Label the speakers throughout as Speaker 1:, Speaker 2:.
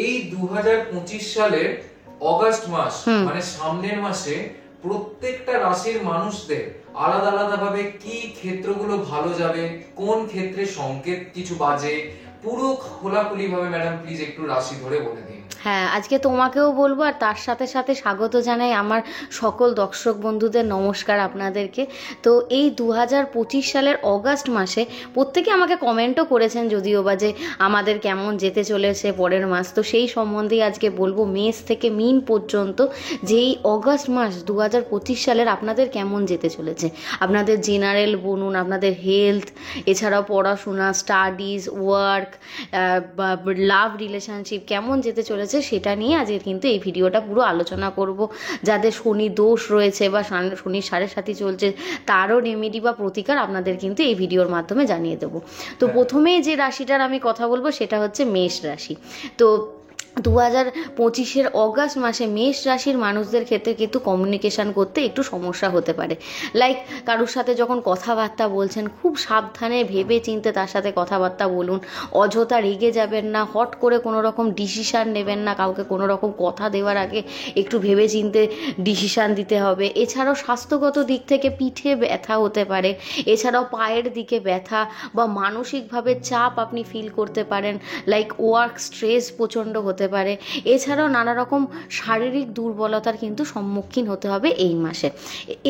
Speaker 1: এই 2025 সালের অগাস্ট মাস মানে সামনের মাসে প্রত্যেকটা রাশির মানুষদের আলাদা আলাদা ভাবে কি ক্ষেত্রগুলো ভালো যাবে, কোন ক্ষেত্রে সংকেত কিছু বাজে, পুরো খোলাখুলি ভাবে ম্যাডাম প্লিজ একটু রাশি ধরে বলে দিন।
Speaker 2: হ্যাঁ, আজকে তোমাকেও বলবো, আর তার সাথে সাথে স্বাগত জানাই আমার সকল দর্শক বন্ধুদের। নমস্কার আপনাদেরকে। তো এই 2025 সালের অগাস্ট মাসে প্রত্যেকে আমাকে কমেন্টও করেছেন যদিও বা, যে আমাদের কেমন যেতে চলেছে পরের মাস। তো সেই সম্বন্ধেই আজকে বলবো, মেষ থেকে মিন পর্যন্ত যে এই অগাস্ট মাস 2025 সালের আপনাদের কেমন যেতে চলেছে। আপনাদের জেনারেল বলুন, আপনাদের হেলথ, এছাড়াও পড়াশোনা, স্টাডিজ, ওয়ার্ক বা লাভ রিলেশনশিপ কেমন যেতে চলেছে সেটা নিয়ে আজকে কিন্তু এই ভিডিওটা পুরো আলোচনা করব। যাদের শনি দোষ রয়েছে বা শনির সাড়ে সাথী চলছে, তারও রেমেডি বা প্রতিকার আপনাদের কিন্তু এই ভিডিওর মাধ্যমে জানিয়ে দেবো। তো প্রথমেই যে রাশিটার আমি কথা বলবো সেটা হচ্ছে মেষ রাশি। তো 2025 অগাস্ট মাসে মেষ রাশির মানুষদের ক্ষেত্রে কিন্তু কমিউনিকেশান করতে একটু সমস্যা হতে পারে। লাইক কারোর সাথে যখন কথাবার্তা বলছেন, খুব সাবধানে ভেবে চিনতে তার সাথে কথাবার্তা বলুন। অযথা রেগে যাবেন না, হট করে কোনো রকম ডিসিশান নেবেন না। কাউকে কোনো রকম কথা দেওয়ার আগে একটু ভেবে চিনতে ডিসিশান দিতে হবে। এছাড়াও স্বাস্থ্যগত দিক থেকে পিঠে ব্যথা হতে পারে, এছাড়াও পায়ের দিকে ব্যথা বা মানসিকভাবে চাপ আপনি ফিল করতে পারেন। লাইক ওয়ার্ক স্ট্রেস প্রচণ্ড হতে পারে। এছাড়াও নানা রকম শারীরিক দুর্বলতার কিন্তু সম্মুখীন হতে হবে এই মাসে।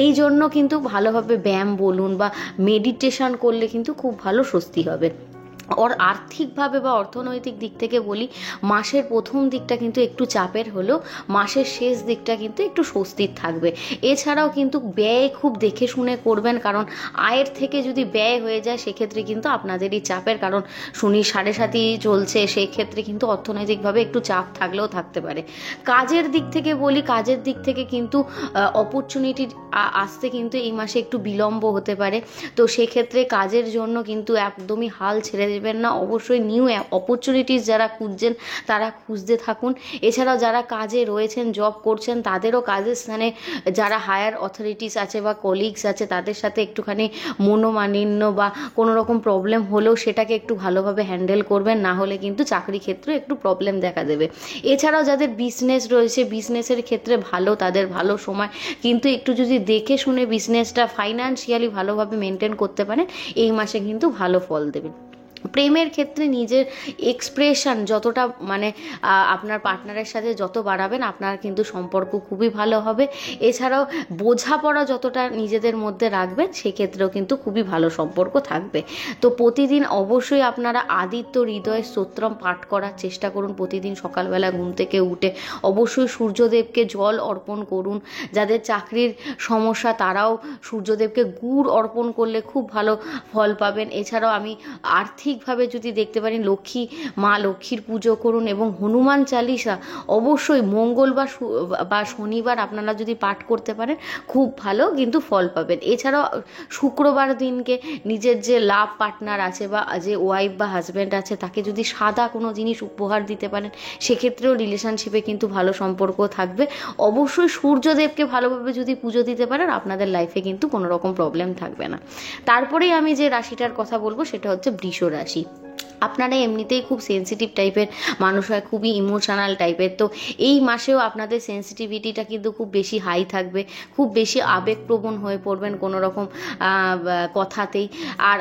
Speaker 2: এই জন্য কিন্তু ভালোভাবে ব্যায়াম বলুন বা মেডিটেশন করলে কিন্তু খুব ভালো স্বস্তি হবে। আর্থিকভাবে বা অর্থনৈতিক দিক থেকে বলি, মাসের প্রথম দিকটা কিন্তু একটু চাপের হলেও মাসের শেষ দিকটা কিন্তু একটু স্বস্তির থাকবে। এছাড়াও কিন্তু ব্যয় খুব দেখে শুনে করবেন, কারণ আয়ের থেকে যদি ব্যয় হয়ে যায় সেক্ষেত্রে কিন্তু আপনাদেরই চাপের, কারণ শনির সাড়ে সাথী চলছে, সেই ক্ষেত্রে কিন্তু অর্থনৈতিকভাবে একটু চাপ থাকলেও থাকতে পারে। কাজের দিক থেকে বলি, কাজের দিক থেকে কিন্তু অপরচুনিটি আসতে কিন্তু এই মাসে একটু বিলম্ব হতে পারে। তো সেক্ষেত্রে কাজের জন্য কিন্তু একদমই হাল ছেড়ে দেবেন না। অবশ্যই নিউ অপরচুনিটিস যারা খুঁজছেন তারা খুঁজতে থাকুন। এছাড়াও যারা কাজে রয়েছেন, জব করছেন, তাদেরও কাজের স্থানে যারা হায়ার অথরিটিস আছে বা কলিগস আছে তাদের সাথে একটুখানি মনোমালিন্য বা কোনো রকম প্রবলেম হলেও সেটাকে একটু ভালোভাবে হ্যান্ডেল করবেন, না হলে কিন্তু চাকরি ক্ষেত্রে একটু প্রবলেম দেখা দেবে। এছাড়াও যাদের বিজনেস রয়েছে, বিজনেসের ক্ষেত্রে ভালো, তাদের ভালো সময়, কিন্তু একটু যদি দেখে শুনে বিজনেসটা ফাইন্যান্সিয়ালি ভালোভাবে মেনটেন করতে পারেন, এই মাসে কিন্তু ভালো ফল দেবে। প্রেমের ক্ষেত্রে নিজের এক্সপ্রেশন যতটা মানে আপনার পার্টনারের সাথে যত বাড়াবেন, আপনার কিন্তু সম্পর্ক খুবই ভালো হবে। এছাড়াও বোঝাপড়া যতটা নিজেদের মধ্যে রাখবেন, সেক্ষেত্রেও কিন্তু খুবই ভালো সম্পর্ক থাকবে। তো প্রতিদিন অবশ্যই আপনারা আদিত্য হৃদয় স্তোত্রম পাঠ করার চেষ্টা করুন। প্রতিদিন সকালবেলা ঘুম থেকে উঠে অবশ্যই সূর্যদেবকে জল অর্পণ করুন। যাদের চাকরির সমস্যা তারাও সূর্যদেবকে গুড় অর্পণ করলে খুব ভালো ফল পাবেন। এছাড়াও আমি আর্থিকভাবে যদি দেখতে পারেন, মা লক্ষ্মীর পুজো করুন এবং হনুমান চালিসা অবশ্যই মঙ্গলবার বা শনিবার আপনারা যদি পাঠ করতে পারেন, খুব ভালো কিন্তু ফল পাবেন। এছাড়াও শুক্রবার দিনকে নিজের যে লাভ পার্টনার আছে বা যে ওয়াইফ বা হাজব্যান্ড আছে, তাকে যদি সাদা কোনো জিনিস উপহার দিতে পারেন, সেক্ষেত্রেও রিলেশনশিপে কিন্তু ভালো সম্পর্ক থাকবে। অবশ্যই সূর্যদেবকে ভালোভাবে যদি পুজো দিতে পারেন, আপনাদের লাইফে কিন্তু কোনো রকম প্রবলেম থাকবে না। তারপরেই আমি যে রাশিটার কথা বলবো সেটা হচ্ছে বৃষ রাশি। আপনারা এমনিতেই খুব সেন্সিটিভ টাইপের মানুষ হয়, খুবই ইমোশনাল টাইপের। তো এই মাসেও আপনাদের সেন্সিটিভিটিটা কিন্তু খুব বেশি হাই থাকবে, খুব বেশি আবেগপ্রবণ হয়ে পড়বেন কোনো রকম কথাতেই। আর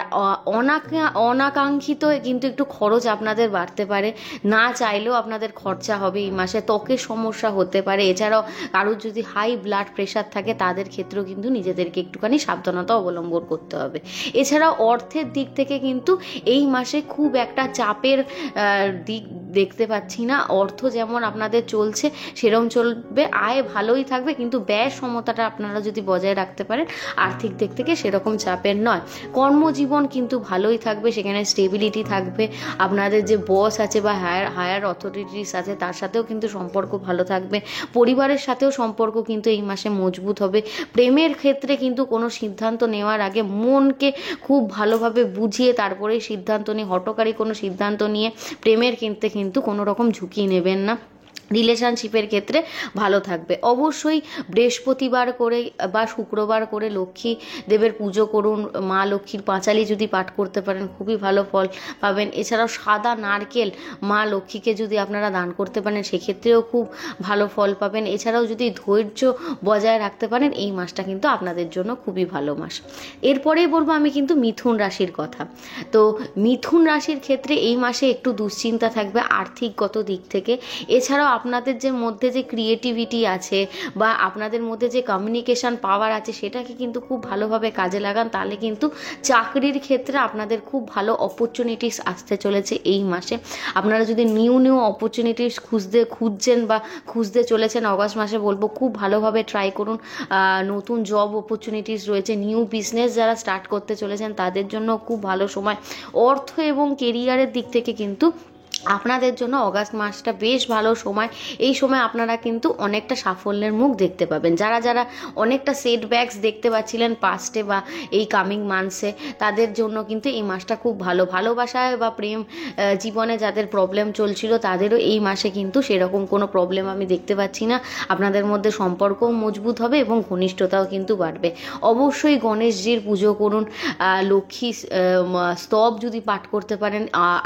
Speaker 2: অনাকাঙ্ক্ষিত কিন্তু একটু খরচ আপনাদের বাড়তে পারে, না চাইলেও আপনাদের খরচা হবে এই মাসে। ত্বকের সমস্যা হতে পারে। এছাড়াও কারোর যদি হাই ব্লাড প্রেশার থাকে, তাদের ক্ষেত্রেও কিন্তু নিজেদেরকে একটুখানি সাবধানতা অবলম্বন করতে হবে। এছাড়াও অর্থের দিক থেকে কিন্তু এই মাসে খুব একটা চাপের দিক দেখতে পাচ্ছি না। অর্থ যেমন আপনাদের চলছে সেরকম চলবে, আয় ভালোই থাকবে, কিন্তু ব্যয় সমতাটা আপনারা যদি বজায় রাখতে পারেন, আর্থিক দিক থেকে সেরকম চাপের নয়। কর্মজীবন কিন্তু ভালোই থাকবে, সেখানে স্টেবিলিটি থাকবে। আপনাদের যে বস আছে বা হায়ার অথরিটিস আছে, তার সাথেও কিন্তু সম্পর্ক ভালো থাকবে। পরিবারের সাথেও সম্পর্ক কিন্তু এই মাসে মজবুত হবে। প্রেমের ক্ষেত্রে কিন্তু কোনো সিদ্ধান্ত নেওয়ার আগে মনকে খুব ভালোভাবে বুঝিয়ে তারপরে সিদ্ধান্ত নিয়ে, হঠকারী কোনো সিদ্ধান্ত নিয়ে প্রেমের ক্ষেত্রে কিন্তু কোনো রকম ঝুঁকি নেবেন না। রিলেশনশিপের ক্ষেত্রে ভালো থাকবে। অবশ্যই বৃহস্পতিবার করে বা শুক্রবার করে লক্ষ্মী দেবের পুজো করুন, মা লক্ষ্মীর পাঁচালি যদি পাঠ করতে পারেন খুবই ভালো ফল পাবেন। এছাড়াও সাদা নারকেল মা লক্ষ্মীকে যদি আপনারা দান করতে পারেন সেক্ষেত্রেও খুব ভালো ফল পাবেন। এছাড়াও যদি ধৈর্য বজায় রাখতে পারেন এই মাসটা কিন্তু আপনাদের জন্য খুবই ভালো মাস। এরপরেই বলবো আমি কিন্তু মিথুন রাশির কথা। তো মিথুন রাশির ক্ষেত্রে এই মাসে একটু দুশ্চিন্তা থাকবে আর্থিকগত দিক থেকে। এছাড়াও আপনাদের যে মধ্যে যে ক্রিয়েটিভিটি আছে বা আপনাদের মধ্যে যে কমিউনিকেশন পাওয়ার আছে সেটাকে কিন্তু খুব ভালোভাবে কাজে লাগান, তাহলে কিন্তু চাকরির ক্ষেত্রে আপনাদের খুব ভালো অপরচুনিটিস আসতে চলেছে এই মাসে। আপনারা যদি নিউ অপরচুনিটিস খুঁজছেন বা খুঁজতে চলেছেন অগস্ট মাসে, বলবো খুব ভালোভাবে ট্রাই করুন। নতুন জব অপরচুনিটিস রয়েছে, নিউ বিজনেস যারা স্টার্ট করতে চলেছেন তাদের জন্য খুব ভালো সময়। অর্থ এবং কেরিয়ারের দিক থেকে কিন্তু আপনাদের জন্য অগাস্ট মাসটা বেশ ভালো সময়। এই সময় আপনারা কিন্তু অনেকটা সাফল্যের মুখ দেখতে পাবেন। যারা যারা অনেকটা সেটব্যাকস দেখতে পাচ্ছিলেন পাস্টে বা এই কামিং মান্থসে, তাদের জন্য কিন্তু এই মাসটা খুব ভালো। ভালোবাসায় বা প্রেম জীবনে যাদের প্রবলেম চলছিল তাদেরও এই মাসে কিন্তু সেরকম কোনো প্রবলেম আমি দেখতে পাচ্ছি না। আপনাদের মধ্যে সম্পর্কও মজবুত হবে এবং ঘনিষ্ঠতাও কিন্তু বাড়বে। অবশ্যই গণেশজির পুজো করুন, লক্ষ্মী স্তব যদি পাঠ করতে পারেন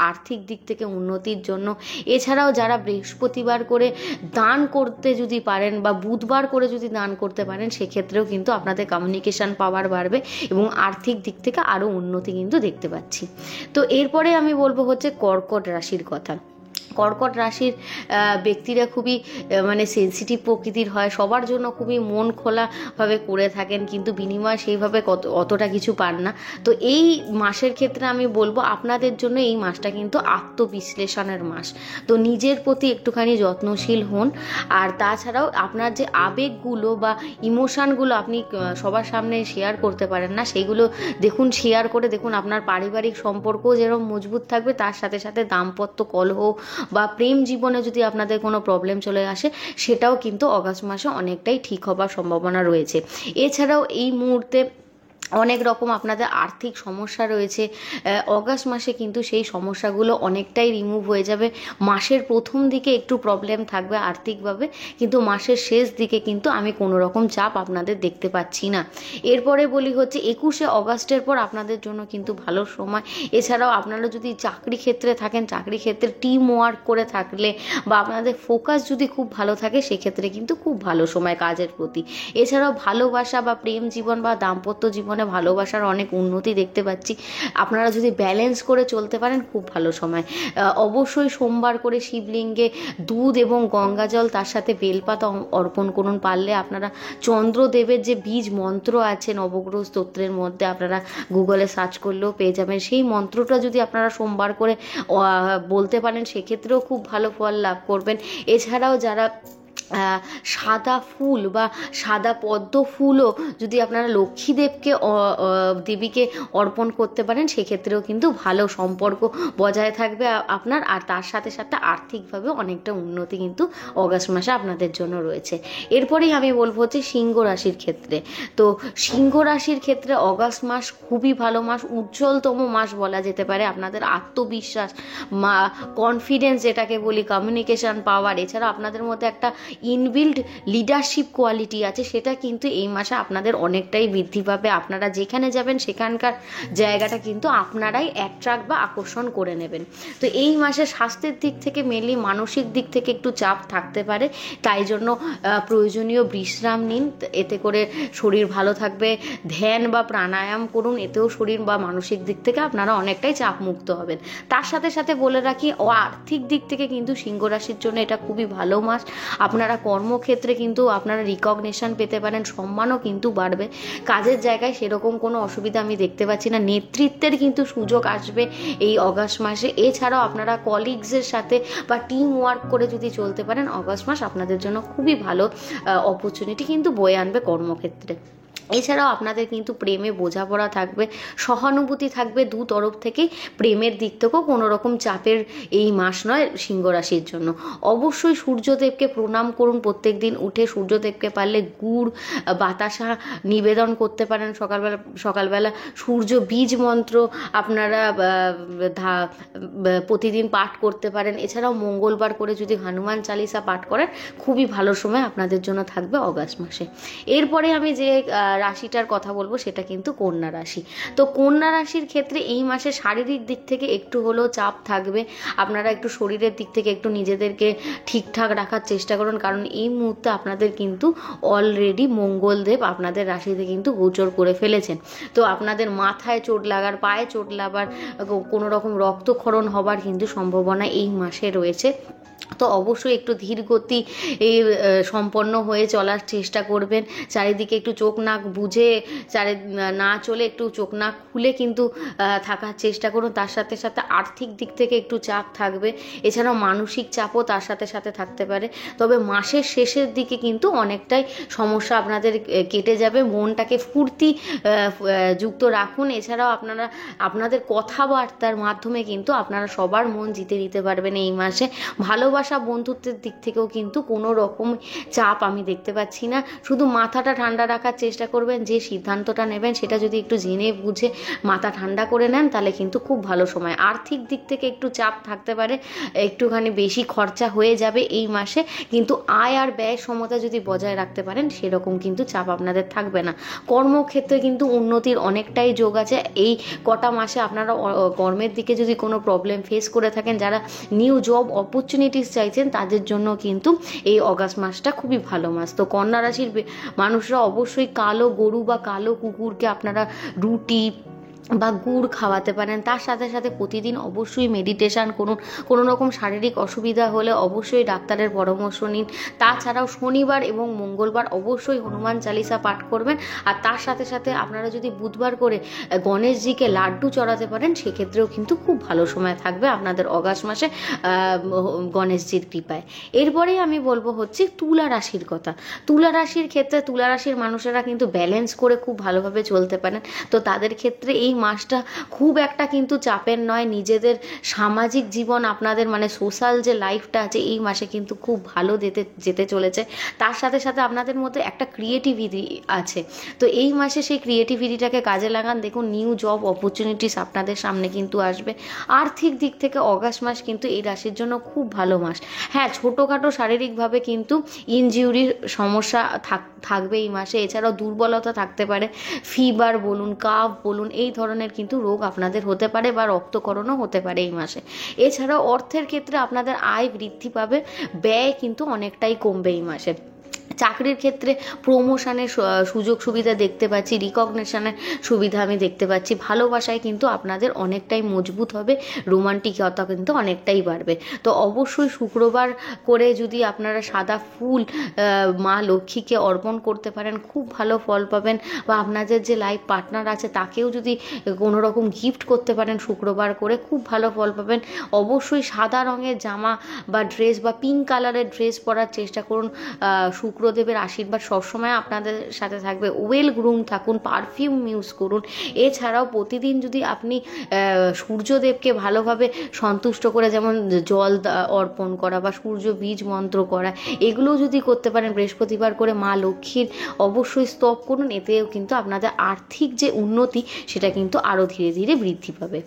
Speaker 2: আর্থিক দিক থেকে উন্নতির জন্য। এছাড়াও যারা বৃহস্পতিবার করে দান করতে যদি পারেন বা বুধবার করে যদি দান করতে পারেন সেক্ষেত্রেও কিন্তু আপনাদের কমিউনিকেশন পাওয়ার বাড়বে এবং আর্থিক দিক থেকে আরও উন্নতি কিন্তু দেখতে পাচ্ছি। তো এরপরে আমি বলবো হচ্ছে কর্কট রাশির কথা। কর্কট রাশির ব্যক্তিরা খুবই মানে সেন্সিটিভ প্রকৃতির হয়, সবার জন্য খুবই মন খোলাভাবে করে থাকেন, কিন্তু বিনিময় সেইভাবে অতটা কিছু পান না। তো এই মাসের ক্ষেত্রে আমি বলবো আপনাদের জন্য এই মাসটা কিন্তু আত্মবিশ্লেষণের মাস। তো নিজের প্রতি একটুখানি যত্নশীল হন। আর তাছাড়াও আপনার যে আবেগগুলো বা ইমোশানগুলো আপনি সবার সামনে শেয়ার করতে পারেন না, সেইগুলো দেখুন শেয়ার করে দেখুন। আপনার পারিবারিক সম্পর্কও যেরকম মজবুত থাকবে, তার সাথে সাথে দাম্পত্য কলহ বা প্রেম জীবনে যদি আপনাদের কোনো প্রবলেম চলে আসে সেটাও কিন্তু অগাস্ট মাসে অনেকটাই ঠিক হবার সম্ভাবনা রয়েছে। এছাড়াও এই মুহূর্তে অনেক রকম আপনাদের আর্থিক সমস্যা রয়েছে, অগাস্ট মাসে কিন্তু সেই সমস্যাগুলো অনেকটাই রিমুভ হয়ে যাবে। মাসের প্রথম দিকে একটু প্রবলেম থাকবে আর্থিকভাবে, কিন্তু মাসের শেষ দিকে কিন্তু আমি কোনো রকম চাপ আপনাদের দেখতে পাচ্ছি না। এরপরে বলি হচ্ছে 21শে অগাস্টের পর আপনাদের জন্য কিন্তু ভালো সময়। এছাড়াও আপনারা যদি চাকরি ক্ষেত্রে থাকেন, চাকরি ক্ষেত্রে টিম ওয়ার্ক করে থাকলে বা আপনাদের ফোকাস যদি খুব ভালো থাকে সেক্ষেত্রে কিন্তু খুব ভালো সময় কাজের প্রতি। এছাড়াও ভালোবাসা বা প্রেম জীবন বা দাম্পত্য জীবনে ভালোবাসার অনেক উন্নতি দেখতে পাচ্ছি। আপনারা যদি ব্যালেন্স করে চলতে পারেন খুব ভালো সময়। অবশ্যই সোমবার করে শিবলিঙ্গে দুধ এবং গঙ্গা জল তার সাথে বেলপাতা অর্পণ করুন। পারলে আপনারা চন্দ্রদেবের যে বীজ মন্ত্র আছে নবগ্রহ স্তোত্রের মধ্যে, আপনারা গুগলে সার্চ করলেও পেয়ে যাবেন, সেই মন্ত্রটা যদি আপনারা সোমবার করে বলতে পারেন সেক্ষেত্রেও খুব ভালো ফল লাভ করবেন। এছাড়াও যারা সাদা ফুল বা সাদা পদ্ম ফুলও যদি আপনারা লক্ষ্মীদেবকে দেবীকে অর্পণ করতে পারেন সেক্ষেত্রেও কিন্তু ভালো সম্পর্ক বজায় থাকবে আপনার। আর তার সাথে সাথে আর্থিকভাবে অনেকটা উন্নতি কিন্তু অগাস্ট মাসে আপনাদের জন্য রয়েছে। এরপরেই আমি বলবো হচ্ছে সিংহ রাশির ক্ষেত্রে। তো সিংহ রাশির ক্ষেত্রে অগাস্ট মাস খুবই ভালো মাস, উজ্জ্বলতম মাস বলা যেতে পারে। আপনাদের আত্মবিশ্বাস, কনফিডেন্স যেটাকে বলি, কমিউনিকেশন পাওয়ার, এছাড়া আপনাদের মধ্যে একটা ইনবিল্ড লিডারশিপ কোয়ালিটি আছে, সেটা কিন্তু এই মাসে আপনাদের অনেকটাই বৃদ্ধি পাবে। আপনারা যেখানে যাবেন সেখানকার জায়গাটা কিন্তু আপনারাই অ্যাট্রাক্ট বা আকর্ষণ করে নেবেন। তো এই মাসে স্বাস্থ্যের দিক থেকে মেনলি মানসিক দিক থেকে একটু চাপ থাকতে পারে, তাই জন্য প্রয়োজনীয় বিশ্রাম নিন, এতে করে শরীর ভালো থাকবে। ধ্যান বা প্রাণায়াম করুন, এতেও শরীর বা মানসিক দিক থেকে আপনারা অনেকটাই চাপ মুক্ত হবেন। তার সাথে সাথে বলে রাখি আর্থিক দিক থেকে কিন্তু সিংহ রাশির জন্য এটা খুবই ভালো মাস। আপনারা কর্মক্ষেত্রে কিন্তু আপনারা রিকগনিশন পেতে পারেন, সম্মানও কিন্তু বাড়বে। কাজের জায়গায় সেরকম কোনো অসুবিধা আমি দেখতে পাচ্ছি না, নেতৃত্বের কিন্তু সুযোগ আসবে এই অগাস্ট মাসে। এছাড়াও আপনারা কলিগসের সাথে বা টিম ওয়ার্ক করে যদি চলতে পারেন অগাস্ট মাস আপনাদের জন্য খুবই ভালো অপরচুনিটি কিন্তু বয়ে আনবে কর্মক্ষেত্রে। এছাড়াও আপনাদের কিন্তু প্রেমে বোঝাপড়া থাকবে, সহানুভূতি থাকবে দু তরফ থেকেই। প্রেমের দিক থেকেও কোনো রকম চাপের এই মাস নয় সিংহ রাশির জন্য। অবশ্যই সূর্যদেবকে প্রণাম করুন, প্রত্যেক দিন উঠে সূর্যদেবকে পারলে গুড় বাতাসা নিবেদন করতে পারেন সকালবেলা। সূর্য বীজ মন্ত্র আপনারা প্রতিদিন পাঠ করতে পারেন। এছাড়াও মঙ্গলবার করে যদি হনুমান চালিসা পাঠ করেন, খুবই ভালো সময় আপনাদের জন্য থাকবে অগাস্ট মাসে। এরপরে আমি যে রাশিটার কথা বলবো সেটা কিন্তু কন্যা রাশি। তো কন্যা রাশির ক্ষেত্রে এই মাসে শারীরিক দিক থেকে একটু হলেও চাপ থাকবে। আপনারা একটু শরীরের দিক থেকে একটু নিজেদেরকে ঠিকঠাক রাখার চেষ্টা করুন, কারণ এই মুহূর্তে আপনাদের কিন্তু অলরেডি মঙ্গলদেব আপনাদের রাশিতে কিন্তু গোচর করে ফেলেছেন। তো আপনাদের মাথায় চোট লাগার, পায়ে চোট লাগার, কোনো রকম রক্তক্ষরণ হবার কিন্তু সম্ভাবনা এই মাসে রয়েছে। তো অবশ্যই একটু ধীর গতি সম্পন্ন হয়ে চলার চেষ্টা করবেন। চারিদিকে একটু চোখ নাক বুঝে না চলে একটু চোখ নাক খুলে কিন্তু থাকার চেষ্টা করুন। তার সাথে সাথে আর্থিক দিক থেকে একটু চাপ থাকবে। এছাড়াও মানসিক চাপও তার সাথে সাথে থাকতে পারে। তবে মাসের শেষের দিকে কিন্তু অনেকটাই সমস্যা আপনাদের কেটে যাবে। মনটাকে ফুর্তি যুক্ত রাখুন। এছাড়াও আপনাদের কথাবার্তার মাধ্যমে কিন্তু আপনারা সবার মন জিতে নিতে পারবেন এই মাসে। ভালোবাসা বন্ধুত্বের দিক থেকেও কিন্তু কোনো রকম চাপ আমি দেখতে পাচ্ছি না। শুধু মাথাটা ঠান্ডা রাখার চেষ্টা করবেন। যে সিদ্ধান্তটা নেবেন সেটা যদি একটু জেনে বুঝে মাথা ঠান্ডা করে নেন, তাহলে কিন্তু খুব ভালো সময়। আর্থিক দিক থেকে একটু চাপ থাকতে পারে, একটুখানি বেশি খরচা হয়ে যাবে এই মাসে, কিন্তু আয় আর ব্যয় সমতা যদি বজায় রাখতে পারেন সেরকম কিন্তু চাপ আপনাদের থাকবে না। কর্মক্ষেত্রে কিন্তু উন্নতির অনেকটাই যোগ আছে। এই কটা মাসে আপনারা কর্মের দিকে যদি কোনো প্রবলেম ফেস করে থাকেন, যারা নিউ জব অপরচুনিটিস চাইছেন, তাদের জন্য কিন্তু এই অগাস্ট মাসটা খুবই ভালো মাস। তো কন্যা রাশির মানুষরা অবশ্যই কালো গরু বা কালো কুকুরকে আপনারা রুটি বা গুড় খাওয়াতে পারেন। তার সাথে সাথে প্রতিদিন অবশ্যই মেডিটেশান করুন। কোনো রকম শারীরিক অসুবিধা হলে অবশ্যই ডাক্তারের পরামর্শ নিন। তাছাড়াও শনিবার এবং মঙ্গলবার অবশ্যই হনুমান চালিসা পাঠ করবেন। আর তার সাথে সাথে আপনারা যদি বুধবার করে গণেশজিকে লাড্ডু চড়াতে পারেন, সেক্ষেত্রেও কিন্তু খুব ভালো সময় থাকবে আপনাদের অগাস্ট মাসে গণেশজির কৃপায়। এরপরেই আমি বলবো হচ্ছে তুলা রাশির কথা। তুলা রাশির ক্ষেত্রে তুলা রাশির মানুষেরা কিন্তু ব্যালেন্স করে খুব ভালোভাবে চলতে পারেন। তো তাদের ক্ষেত্রে এই মাসটা খুব একটা কিন্তু চাপের নয়। নিজেদের সামাজিক জীবন আপনাদের মানে সোশ্যাল যে লাইফটা আছে এই মাসে কিন্তু খুব ভালো যেতে চলেছে। তার সাথে সাথে আপনাদের মধ্যে একটা ক্রিয়েটিভিটি আছে। তো এই মাসে সেই ক্রিয়েটিভিটিটাকে কাজে লাগান। দেখুন নিউ জব অপরচুনিটিস আপনাদের সামনে কিন্তু আসবে। আর্থিক দিক থেকে অগাস্ট মাস কিন্তু এই রাশির জন্য খুব ভালো মাস। হ্যাঁ, ছোটোখাটো শারীরিকভাবে কিন্তু ইনজিউরির সমস্যা থাকবে এই মাসে। এছাড়াও দুর্বলতা থাকতে পারে, ফিভার বলুন, কাফ বলুন, এই ধরনের কিন্তু রোগ আপনাদের হতে পারে বা রক্তকরণও হতে পারে এই মাসে। এছাড়াও অর্থের ক্ষেত্রে আপনাদের আয় বৃদ্ধি পাবে, ব্যয় কিন্তু অনেকটাই কমবে এই মাসে। চাকরির ক্ষেত্রে প্রমোশনের সুযোগ সুবিধা দেখতে পাচ্ছি, রিকগনিশনের সুবিধা আমি দেখতে পাচ্ছি। ভালোবাসায় কিন্তু আপনাদের অনেকটাই মজবুত হবে, রোমান্টিকতা কিন্তু অনেকটাই বাড়বে। তো অবশ্যই শুক্রবার করে যদি আপনারা সাদা ফুল মা লক্ষ্মীকে অর্পণ করতে পারেন, খুব ভালো ফল পাবেন। বা আপনাদের যে লাইফ পার্টনার আছে তাকেও যদি কোনো রকম গিফট করতে পারেন শুক্রবার করে, খুব ভালো ফল পাবেন। অবশ্যই সাদা রঙের জামা বা ড্রেস বা পিঙ্ক কালারের ড্রেস পরার চেষ্টা করুন। শুক্রদেবের আশীর্বাদ সবসময় আপনাদের সাথে থাকবে। ওয়েল গ্রুম থাকুন, পারফিউম ইউজ করুন। এছাড়াও প্রতিদিন যদি আপনি সূর্যদেবকে ভালোভাবে সন্তুষ্ট করে, যেমন জল অর্পণ করা বা সূর্য বীজ মন্ত্র করা, এগুলোও যদি করতে পারেন বৃহস্পতিবার করে, মা লক্ষ্মীর অবশ্যই স্তব করুন। এতেও কিন্তু আপনাদের আর্থিক যে উন্নতি সেটা কিন্তু আরও ধীরে ধীরে বৃদ্ধি পাবে।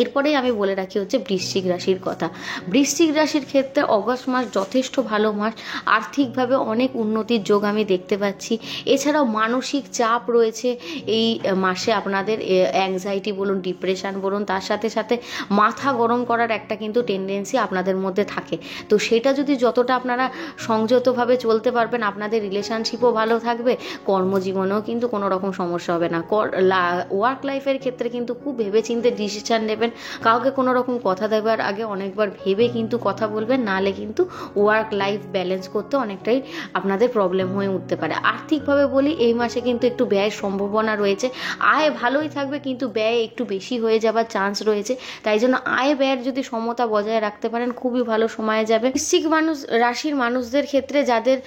Speaker 2: এরপরেই আমি বলে রাখি হচ্ছে বৃশ্চিক রাশির কথা। বৃশ্চিক রাশির ক্ষেত্রে অগস্ট মাস যথেষ্ট ভালো মাস। আর্থিকভাবে অনেক উন্নতির যোগ আমি দেখতে পাচ্ছি। এছাড়াও মানসিক চাপ রয়েছে এই মাসে আপনাদের, অ্যাংজাইটি বলুন, ডিপ্রেশন বলুন, তার সাথে সাথে মাথা গরম করার একটা কিন্তু টেন্ডেন্সি আপনাদের মধ্যে থাকে। তো সেটা যদি যতটা আপনারা সংযতভাবে চলতে পারবেন, আপনাদের রিলেশনশিপও ভালো থাকবে, কর্মজীবনেও কিন্তু কোনো রকম সমস্যা হবে না। ওয়ার্ক লাইফের ক্ষেত্রে কিন্তু খুব ভেবেচিন্তে ডিসিশন নেবেন। করবেন। কাউকে কোনো রকম কথা দেওয়ার আগে অনেকবার ভেবে কিন্তু কথা বলবেন, নাহলে কিন্তু ওয়ার্ক লাইফ ব্যালেন্স করতে অনেকটাই আপনাদের প্রবলেম হয়ে উঠতে পারে। আর্থিকভাবে বলি, এই মাসে কিন্তু একটু ব্যয়ের সম্ভাবনা রয়েছে। আয় ভালোই থাকবে কিন্তু ব্যয় একটু বেশি হয়ে যাবার চান্স রয়েছে, তাই জন্য আয় ব্যয়ের যদি সমতা বজায় রাখতে পারেন খুবই ভালো সময় যাবে। বৃশ্চিক রাশির মানুষদের ক্ষেত্রে যাদের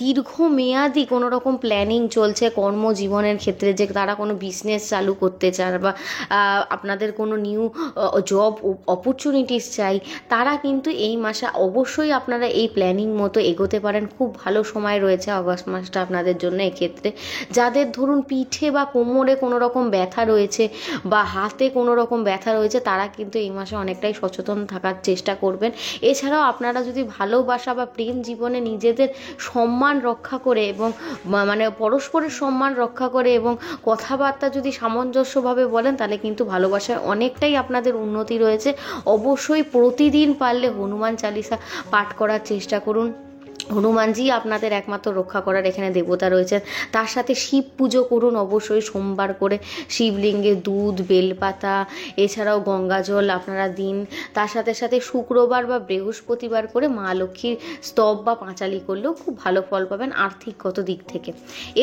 Speaker 2: দীর্ঘমেয়াদী কোনো রকম প্ল্যানিং চলছে কর্মজীবনের ক্ষেত্রে, যে তারা কোনো বিজনেস চালু করতে চান বা আপনাদের কোনো নিউ জব অপরচুনিটিস চাই, তারা কিন্তু এই মাসে অবশ্যই আপনারা এই প্ল্যানিং মতো এগোতে পারেন। খুব ভালো সময় রয়েছে অগস্ট মাসটা আপনাদের জন্য। এক্ষেত্রে যাদের ধরুন পিঠে বা কোমরে কোনো রকম ব্যথা রয়েছে বা হাতে কোনো রকম ব্যথা রয়েছে, তারা কিন্তু এই মাসে অনেকটাই সচেতন থাকার চেষ্টা করবেন। এছাড়াও আপনারা যদি ভালোবাসা বা প্রেম জীবনে নিজেদের সম্মান রক্ষা করে এবং মানে পরস্পরের সম্মান রক্ষা করে এবং কথাবার্তা যদি সামঞ্জস্যভাবে বলেন, তাহলে কিন্তু ভালোবাসায় অনেকটাই আপনাদের উন্নতি রয়েছে। অবশ্যই প্রতিদিন পারলে হনুমান চালিসা পাঠ করার চেষ্টা করুন। হনুমানজি আপনাদের একমাত্র রক্ষা করার এখানে দেবতা রয়েছেন। তার সাথে শিব পুজো করুন অবশ্যই সোমবার করে, শিবলিঙ্গে দুধ বেলপাতা এছাড়াও গঙ্গা জল আপনারা দিন। তার সাথে সাথে শুক্রবার বা বৃহস্পতিবার করে মা লক্ষ্মীর স্তব বা পাঁচালি করলেও খুব ভালো ফল পাবেন আর্থিকগত দিক থেকে।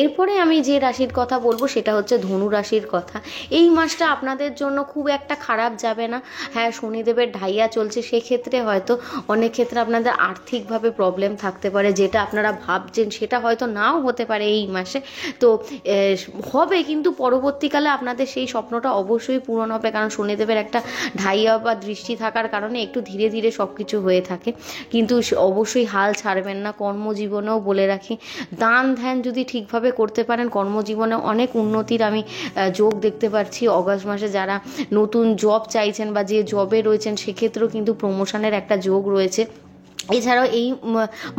Speaker 2: এরপরে আমি যে রাশির কথা বলবো সেটা হচ্ছে ধনু রাশির কথা। এই মাসটা আপনাদের জন্য খুব একটা খারাপ যাবে না। হ্যাঁ, শনিদেবের ঢাইয়া চলছে, সেক্ষেত্রে হয়তো অনেক ক্ষেত্রে আপনাদের আর্থিকভাবে প্রবলেম থাকতে পারে, যেটা আপনারা ভাবছেন সেটা হয়তো নাও হতে পারে এই মাসে। তো হবে, কিন্তু পরবর্তীকালে আপনাদের সেই স্বপ্নটা অবশ্যই পূরণ হবে, কারণ শনিদেবের একটা ঢাইয়া বা দৃষ্টি থাকার কারণে একটু ধীরে ধীরে সব কিছু হয়ে থাকে। কিন্তু অবশ্যই হাল ছাড়বেন না। কর্মজীবনেও বলে রাখি, দান ধ্যান যদি ঠিকভাবে করতে পারেন, কর্মজীবনে অনেক উন্নতির আমি যোগ দেখতে পাচ্ছি অগাস্ট মাসে। যারা নতুন জব চাইছেন বা যে জবে রয়েছেন, সেক্ষেত্রেও কিন্তু প্রমোশনের একটা যোগ রয়েছে। এছাড়াও এই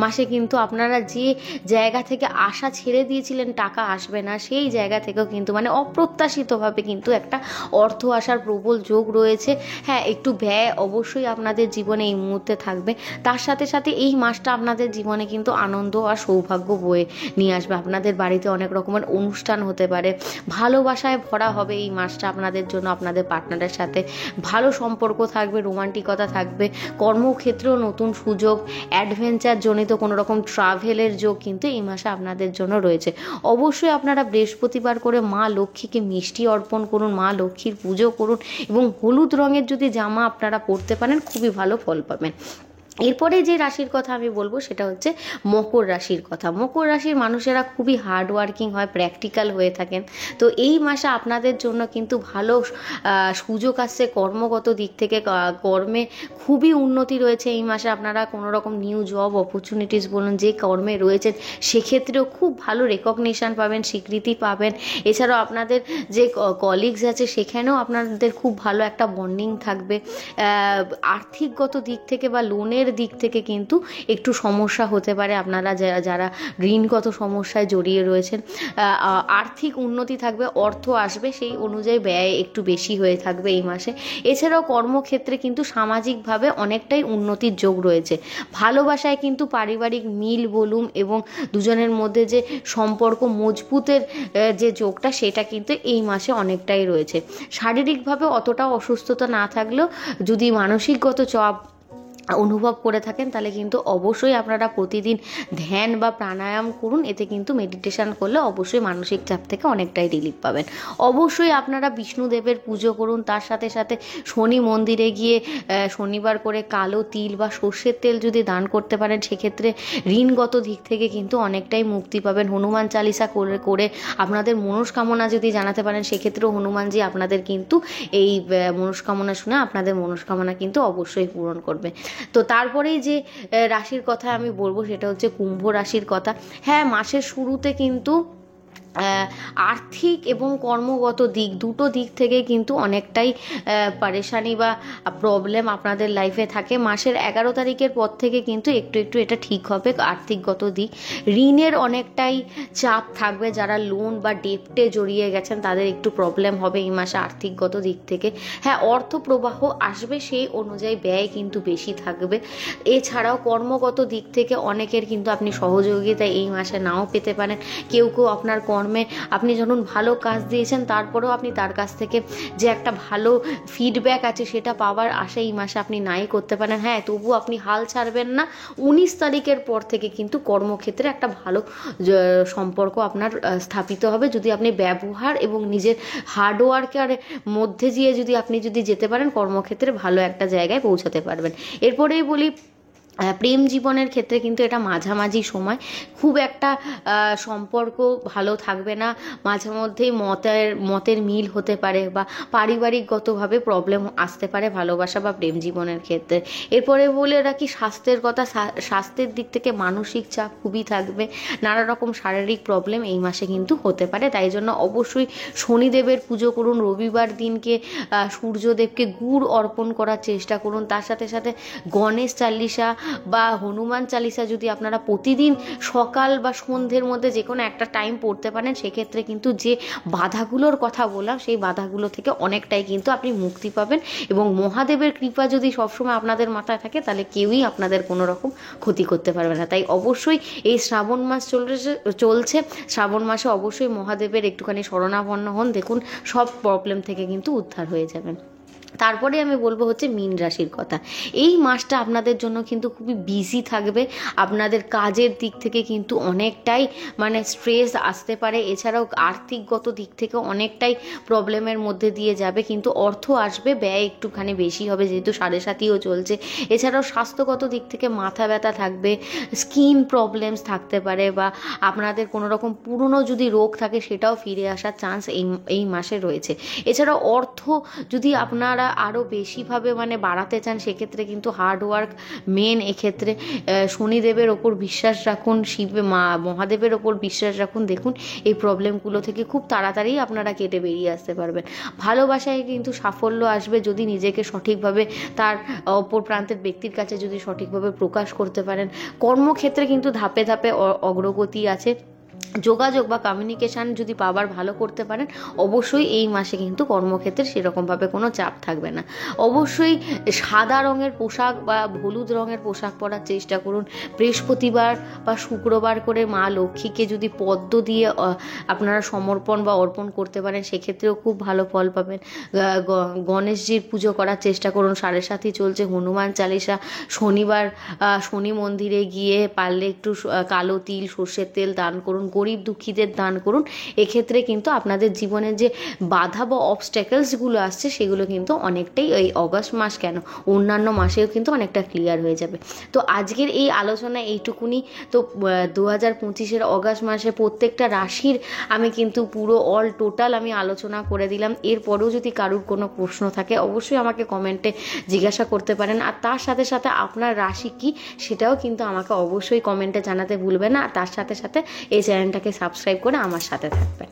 Speaker 2: মাসে কিন্তু আপনারা যে জায়গা থেকে আশা ছেড়ে দিয়েছিলেন টাকা আসবে না, সেই জায়গা থেকেও কিন্তু মানে অপ্রত্যাশিতভাবে কিন্তু একটা অর্থ আসার প্রবল যোগ রয়েছে। হ্যাঁ, একটু ব্যয় অবশ্যই আপনাদের জীবনে এই মুহূর্তে থাকবে। তার সাথে সাথে এই মাসটা আপনাদের জীবনে কিন্তু আনন্দ আর সৌভাগ্য বয়ে নিয়ে আসবে। আপনাদের বাড়িতে অনেক রকমের অনুষ্ঠান হতে পারে, ভালোবাসায় ভরা হবে এই মাসটা আপনাদের জন্য। আপনাদের পার্টনারের সাথে ভালো সম্পর্ক থাকবে, রোমান্টিকতা থাকবে। কর্মক্ষেত্রেও নতুন সুযোগ, অ্যাডভেঞ্চার জনিত কোনো রকম ট্রাভেলের যোগ কিন্তু এই মাসে আপনাদের জন্য রয়েছে। অবশ্যই আপনারা বৃহস্পতিবার করে মা লক্ষ্মীকে মিষ্টি অর্পণ করুন, মা লক্ষ্মীর পুজো করুন এবং হলুদ রঙের যদি জামা আপনারা পরতে পারেন খুবই ভালো ফল পাবেন। এরপরে যে রাশির কথা আমি বলবো সেটা হচ্ছে মকর রাশির কথা। মকর রাশির মানুষেরা খুবই হার্ড ওয়ার্কিং হয়, প্র্যাকটিক্যাল হয়ে থাকেন। তো এই মাসে আপনাদের জন্য কিন্তু ভালো সুযোগ আসছে কর্মগত দিক থেকে। কর্মে খুবই উন্নতি রয়েছে এই মাসে। আপনারা কোনো রকম নিউ জব অপরচুনিটিস বলুন, যে কর্মে রয়েছেন সেক্ষেত্রেও খুব ভালো রেকগনিশন পাবেন, স্বীকৃতি পাবেন। এছাড়াও আপনাদের যে কলিগস আছে সেখানেও আপনাদের খুব ভালো একটা বন্ডিং থাকবে। আর্থিকগত দিক থেকে বা লোনের দিক থেকে কিন্তু একটু সমস্যা হতে পারে। আপনারা যারা ঋণগত সমস্যায় জড়িয়ে রয়েছেন, আর্থিক উন্নতি থাকবে, অর্থ আসবে, সেই অনুযায়ী ব্যয় একটু বেশি হয়ে থাকবে এই মাসে। এছাড়াও কর্মক্ষেত্রে কিন্তু সামাজিকভাবে অনেকটাই উন্নতির যোগ রয়েছে। ভালোবাসায় কিন্তু পারিবারিক মিল বলুন এবং দুজনের মধ্যে যে সম্পর্ক মজবুতের যে যোগটা, সেটা কিন্তু এই মাসে অনেকটাই রয়েছে। শারীরিকভাবে অতটা অসুস্থতা না থাকলেও যদি মানসিকগত চাপ অনুভব করে থাকেন, তাহলে কিন্তু অবশ্যই আপনারা প্রতিদিন ধ্যান বা প্রাণায়াম করুন। এতে কিন্তু মেডিটেশন করলে অবশ্যই মানসিক চাপ থেকে অনেকটাই রিলিফ পাবেন। অবশ্যই আপনারা বিষ্ণুদেবের পুজো করুন। তার সাথে সাথে শনি মন্দিরে গিয়ে শনিবার করে কালো তিল বা সর্ষের তেল যদি দান করতে পারেন, সেক্ষেত্রে ঋণগত দিক থেকে কিন্তু অনেকটাই মুক্তি পাবেন। হনুমান চালিসা করে আপনাদের মনস্কামনা যদি জানাতে পারেন, সেক্ষেত্রেও হনুমানজি আপনাদের কিন্তু এই মনস্কামনা শুনে আপনাদের মনস্কামনা কিন্তু অবশ্যই পূরণ করবে। তো তারপরেই যে রাশির কথা আমি বলবো সেটা হচ্ছে কুম্ভ রাশির কথা। হ্যাঁ, মাসের শুরুতে কিন্তু আর্থিক এবং কর্মগত দিক দুটো দিক থেকে কিন্তু অনেকটাই পারেশানি বা প্রবলেম আপনাদের লাইফে থাকে। মাসের 11 তারিখের পর থেকে কিন্তু একটু একটু এটা ঠিক হবে। আর্থিকগত দিক, ঋণের অনেকটাই চাপ থাকবে। যারা লোন বা ডেপ্টে জড়িয়ে গেছেন তাদের একটু প্রবলেম হবে এই মাসে আর্থিকগত দিক থেকে। হ্যাঁ, অর্থ প্রবাহ আসবে, সেই অনুযায়ী ব্যয় কিন্তু বেশি থাকবে। এছাড়াও কর্মগত দিক থেকে অনেকের কিন্তু আপনি সহযোগিতা এই মাসে নাও পেতে পারেন। কেউ কেউ আপনার কর্মে আপনি যখন ভালো কাজ দিয়েছেন তারপরেও আপনি তার কাছ থেকে যে একটা ভালো ফিডব্যাক আছে সেটা পাওয়ার আশা এই মাসে আপনি নাই করতে পারেন। হ্যাঁ, তবু আপনি হাল ছাড়বেন না। 19 তারিখের পর থেকে কিন্তু কর্মক্ষেত্রে একটা ভালো সম্পর্ক আপনার স্থাপিত হবে যদি আপনি ব্যবহার এবং নিজের হার্ডওয়ার্কের মধ্যে দিয়ে আপনি যদি যেতে পারেন, কর্মক্ষেত্রে ভালো একটা জায়গায় পৌঁছাতে পারবেন। এরপরেই বলি, প্রেম জীবনের ক্ষেত্রে কিন্তু এটা মাঝামাঝি সময়, খুব একটা সম্পর্ক ভালো থাকবে না, মাঝে মধ্যেই মতের মিল হতে পারে বা পারিবারিকগতভাবে প্রবলেম আসতে পারে ভালোবাসা বা প্রেম জীবনের ক্ষেত্রে। এরপরে বলে রাখি স্বাস্থ্যের কথা, স্বাস্থ্যের দিক থেকে মানসিক চাপ খুবই থাকবে, নানা রকম শারীরিক প্রবলেম এই মাসে কিন্তু হতে পারে। তাই জন্য অবশ্যই শনিদেবের পুজো করুন, রবিবার দিনকে সূর্যদেবকে গুড় অর্পণ করার চেষ্টা করুন, তার সাথে সাথে গণেশ চালিসা বা হনুমান চালিসা যদি আপনারা প্রতিদিন সকাল বা সন্ধ্যের মধ্যে যে কোনো একটা টাইম পড়তে পারেন, সেক্ষেত্রে কিন্তু যে বাধাগুলোর কথা বললাম সেই বাধাগুলো থেকে অনেকটাই কিন্তু আপনি মুক্তি পাবেন। এবং মহাদেবের কৃপা যদি সবসময় আপনাদের মাথায় থাকে তাহলে কেউই আপনাদের কোনো রকম ক্ষতি করতে পারবে না। তাই অবশ্যই এই শ্রাবণ মাস চলছে, শ্রাবণ মাসে অবশ্যই মহাদেবের একটুখানি শরণাপন্ন হন, দেখুন সব প্রবলেম থেকে কিন্তু উদ্ধার হয়ে যাবেন। তারপরে আমি বলবো হচ্ছে মীন রাশির কথা। এই মাসটা আপনাদের জন্য কিন্তু খুবই বিজি থাকবে, আপনাদের কাজের দিক থেকে কিন্তু অনেকটাই মানে স্ট্রেস আসতে পারে, এছাড়াও আর্থিকগত দিক থেকে অনেকটাই প্রবলেমের মধ্যে দিয়ে যাবে, কিন্তু অর্থ আসবে, ব্যয় একটুখানি বেশি হবে যেহেতু 7.5ও চলছে। এছাড়াও স্বাস্থ্যগত দিক থেকে মাথা ব্যথা থাকবে, স্কিন প্রবলেমস থাকতে পারে, বা আপনাদের কোনো রকম পুরনো যদি রোগ থাকে সেটাও ফিরে আসার চান্স এই মাসে রয়েছে। এছাড়াও অর্থ যদি আপনারা আরও বেশিভাবে মানে বাড়াতে চান সেক্ষেত্রে কিন্তু হার্ডওয়ার্ক মেন। এক্ষেত্রে শনিদেবের ওপর বিশ্বাস রাখুন, মহাদেবের ওপর বিশ্বাস রাখুন, দেখুন এই প্রবলেমগুলো থেকে খুব তাড়াতাড়ি আপনারা কেটে বেরিয়ে আসতে পারবেন। ভালোবাসায় কিন্তু সাফল্য আসবে যদি নিজেকে সঠিকভাবে তার অপর প্রান্তের ব্যক্তির কাছে যদি সঠিকভাবে প্রকাশ করতে পারেন। কর্মক্ষেত্রে কিন্তু ধাপে ধাপে অগ্রগতি আছে, যোগাযোগ বা কমিউনিকেশান যদি পাওয়ার ভালো করতে পারেন অবশ্যই এই মাসে কিন্তু কর্মক্ষেত্রে সেরকমভাবে কোনো চাপ থাকবে না। অবশ্যই সাদা রঙের পোশাক বা হলুদ রঙের পোশাক পরার চেষ্টা করুন। বৃহস্পতিবার বা শুক্রবার করে মা লক্ষ্মীকে যদি পদ্ম দিয়ে আপনারা সমর্পণ বা অর্পণ করতে পারেন সেক্ষেত্রেও খুব ভালো ফল পাবেন। গণেশজির পুজো করার চেষ্টা করুন, 7.5 চলছে, হনুমান চালিসা, শনিবার শনি মন্দিরে গিয়ে পারলে একটু কালো তিল সর্ষের তেল দান করুন, গরিব দুঃখীদের দান করুন। এক্ষেত্রে কিন্তু আপনাদের জীবনের যে বাধা বা অবস্ট্যাকলসগুলো আসছে সেগুলো কিন্তু অনেকটাই এই অগাস্ট মাস কেন অন্যান্য মাসেও কিন্তু অনেকটা ক্লিয়ার হয়ে যাবে। তো আজকের এই আলোচনা এইটুকুনি। তো 2025 অগাস্ট মাসে প্রত্যেকটা রাশির আমি কিন্তু পুরো অল টোটাল আমি আলোচনা করে দিলাম। এরপরেও যদি কারুর কোনো প্রশ্ন থাকে অবশ্যই আমাকে কমেন্টে জিজ্ঞাসা করতে পারেন, আর তার সাথে সাথে আপনার রাশি কী সেটাও কিন্তু আমাকে অবশ্যই কমেন্টে জানাতে ভুলবেন না। আর তার সাথে সাথে এই চ্যানেলটাকে সাবস্ক্রাইব করে আমার সাথে থাকবেন।